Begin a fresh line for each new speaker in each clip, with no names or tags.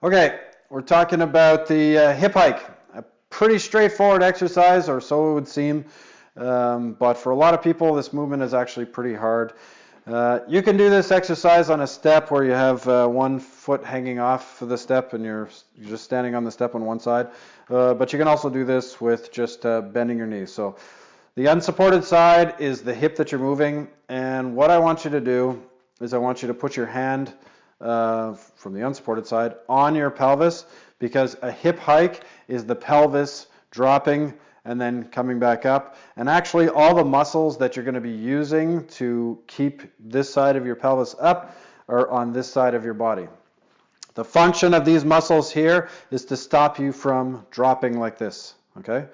Okay, we're talking about the hip hike. A pretty straightforward exercise, or so it would seem. But for a lot of people, this movement is actually pretty hard. You can do this exercise on a step where you have one foot hanging off of the step and you're just standing on the step on one side. But you can also do this with just bending your knees. So the unsupported side is the hip that you're moving. And what I want you to do is I want you to put your hand from the unsupported side on your pelvis, because a hip hike is the pelvis dropping and then coming back up. And actually all the muscles that you're going to be using to keep this side of your pelvis up are on this side of your body. The function of these muscles here is to stop you from dropping like this, okay?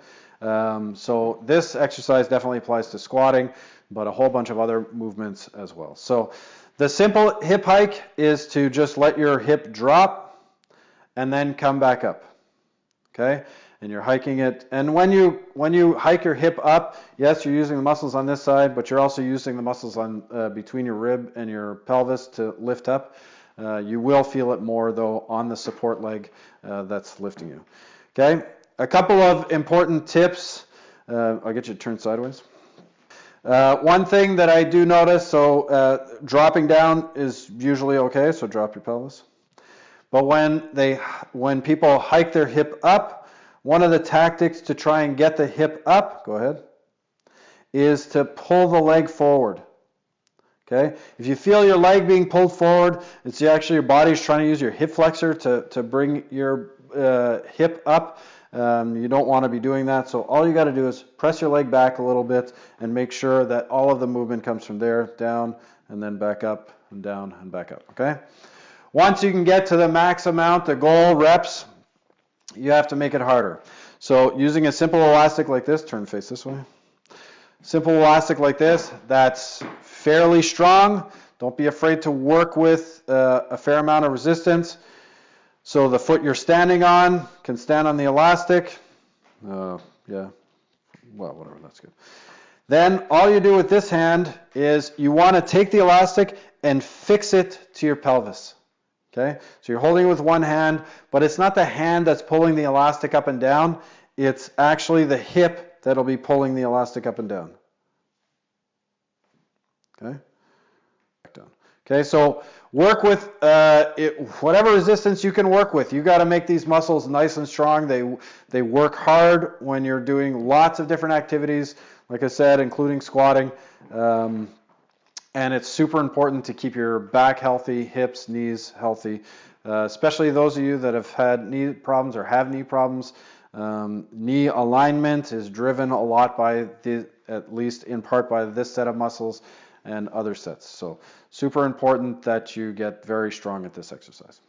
So this exercise definitely applies to squatting, but a whole bunch of other movements as well. So the simple hip hike is to just let your hip drop and then come back up, okay? And you're hiking it. And when you hike your hip up, yes, you're using the muscles on this side, but you're also using the muscles on between your rib and your pelvis to lift up. You will feel it more, though, on the support leg that's lifting you. Okay? A couple of important tips. I'll get you to turn sideways. One thing that I do notice, so dropping down is usually okay, so drop your pelvis. But when people hike their hip up, one of the tactics to try and get the hip up, go ahead, is to pull the leg forward. Okay? If you feel your leg being pulled forward, it's actually your body's trying to use your hip flexor to bring your hip up. You don't want to be doing that, so all you got to do is press your leg back a little bit and make sure that all of the movement comes from there, down, and then back up, and down, and back up, okay? Once you can get to the max amount, the goal reps, you have to make it harder. So using a simple elastic like this, turn face this way. Simple elastic like this, that's fairly strong. Don't be afraid to work with a fair amount of resistance. So the foot you're standing on can stand on the elastic. Yeah, well, whatever, that's good. Then all you do with this hand is you want to take the elastic and fix it to your pelvis. Okay, so you're holding it with one hand, but it's not the hand that's pulling the elastic up and down. It's actually the hip that'll be pulling the elastic up and down. Okay, back down. Okay, so work with whatever resistance you can work with. You got to make these muscles nice and strong. They work hard when you're doing lots of different activities, like I said, including squatting. And it's super important to keep your back healthy, hips, knees healthy, especially those of you that have had knee problems or have knee problems. Knee alignment is driven a lot by, at least in part, by this set of muscles and other sets. So super important that you get very strong at this exercise.